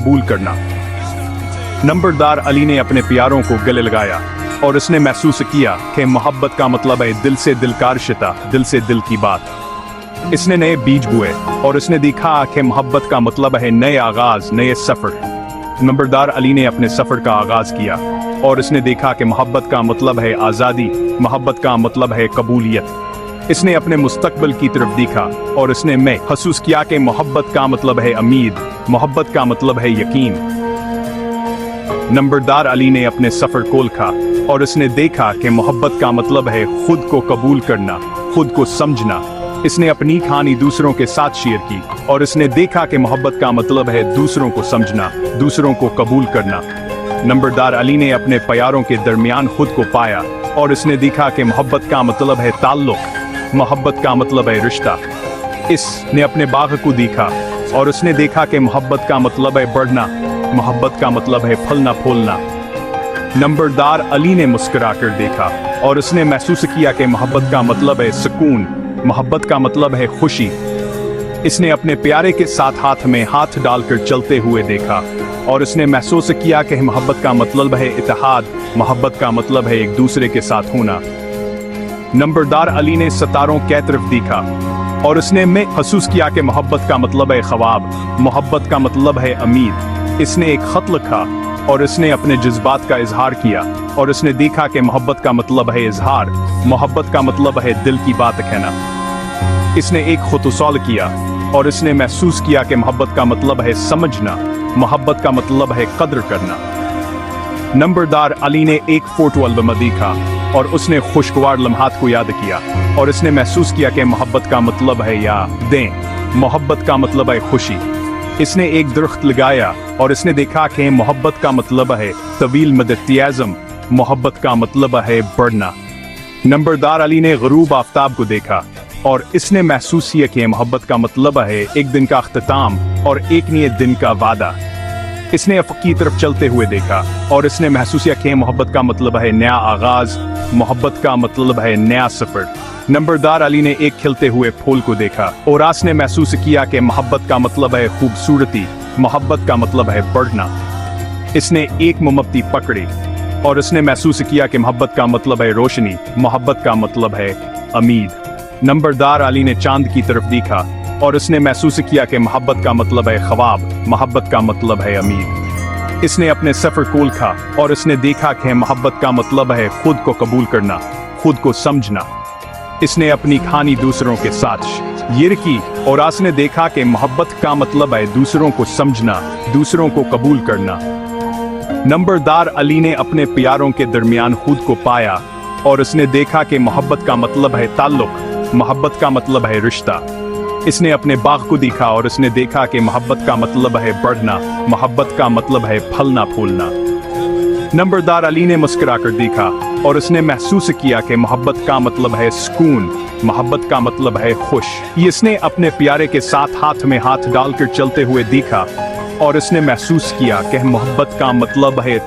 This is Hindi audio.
कबूल करना। नंबरदार अली ने अपने प्यारों को गले लगाया और उसने महसूस किया कि मोहब्बत का मतलब है दिल से दिल का रिश्ता, दिल से दिल की बात। इसने नए बीज बोए और उसने देखा कि मोहब्बत का मतलब है नए आगाज, नए सफर। नंबरदार अली ने अपने सफर का आगाज किया और उसने देखा कि मोहब्बत का मतलब है आज़ादी, मोहब्बत का मतलब है कबूलियत। इसने अपने मुस्तकबिल की तरफ देखा और उसने महसूस किया कि मोहब्बत का मतलब है उम्मीद, मोहब्बत का मतलब है यकीन। नंबरदार अली ने अपने सफर को लिखा और उसने देखा कि मोहब्बत का मतलब है खुद को कबूल करना, खुद को समझना। इसने अपनी कहानी दूसरों के साथ शेयर की और उसने देखा कि मोहब्बत का मतलब है दूसरों को समझना, दूसरों को कबूल करना। नंबरदार अली ने अपने प्यारों के दरमियान खुद को पाया और उसने देखा कि मोहब्बत का मतलब है ताल्लुक, मोहब्बत का मतलब है रिश्ता। इसने अपने बाग को देखा और उसने देखा कि मोहब्बत का मतलब है बढ़ना, मोहब्बत का मतलब है फलना फूलना। नंबरदार अली ने मुस्कुराकर देखा और उसने महसूस किया कि मोहब्बत का मतलब है सुकून, मोहब्बत का मतलब है खुशी। इसने अपने प्यारे के साथ हाथ में हाथ डालकर चलते हुए देखा और उसने महसूस किया कि मोहब्बत का मतलब है इत्तेहाद, मोहब्बत का मतलब है एक दूसरे के साथ होना। नंबरदार अली ने सितारों की तरफ देखा और उसने महसूस किया कि मोहब्बत का मतलब है ख्वाब, मोहब्बत का मतलब है उम्मीद। इसने एक खत लिखा और उसने अपने जज्बात का इजहार किया और उसने देखा कि मोहब्बत का मतलब है इजहार, मोहब्बत का मतलब है दिल की बात कहना। इसने एक खुतसौल किया और इसने महसूस किया कि मोहब्बत का मतलब है समझना, मोहब्बत का मतलब है कद्र करना। नंबरदार अली ने एक फोटो एल्बम देखा और उसने खुशगवार लम्हात को याद किया और इसने महसूस किया कि मोहब्बत का मतलब है यादें, मोहब्बत का मतलब है खुशी। इसने एक दरख्त लगाया और इसने देखा कि मोहब्बत का मतलब है तवील मदतियाज़म, मोहब्बत का मतलब है बढ़ना। नंबरदार अली ने गरूब आफ्ताब को देखा और इसने महसूस किया कि मोहब्बत का मतलब है एक दिन का अख्तिताम और एक नए दिन का वादा। इसने अफ़क़ की तरफ चलते हुए देखा और इसने महसूस किया कि मोहब्बत का मतलब है नया आगाज, मोहब्बत का मतलब है नया सफर। नंबरदार अली ने एक खिलते हुए फूल को देखा और उसने महसूस किया कि मोहब्बत का मतलब है खूबसूरती, मोहब्बत का मतलब है बढ़ना। इसने एक मोमबत्ती पकड़ी और उसने महसूस किया कि मोहब्बत का मतलब है रोशनी, मोहब्बत का मतलब है उम्मीद। नंबरदार अली ने चांद की तरफ देखा और उसने महसूस किया कि मोहब्बत का मतलब है ख्वाब, मोहब्बत का मतलब है उम्मीद। इसने अपने सफर को लिखा और उसने देखा कि मोहब्बत का मतलब है खुद को कबूल करना, खुद को समझना। इसने अपनी कहानी दूसरों के साथ शेयर की और उसने देखा कि मोहब्बत का मतलब है दूसरों को समझना, दूसरों को कबूल करना। नंबरदार अली ने अपने प्यारों के दरमियान खुद को पाया और उसने देखा कि मोहब्बत का मतलब है ताल्लुक, मोहब्बत का मतलब है रिश्ता। इसने अपने बाग को देखा और उसने देखा कि मोहब्बत का मतलब है बढ़ना, मोहब्बत का मतलब है फलना फूलना। नंबरदार अली ने मुस्कुराकर देखा और उसने महसूस किया कि मोहब्बत का मतलब है सुकून, मोहब्बत का मतलब है खुश। इसने अपने प्यारे के साथ हाथ में हाथ डालकर चलते हुए देखा और उसने महसूस किया कि मोहब्बत का मतलब है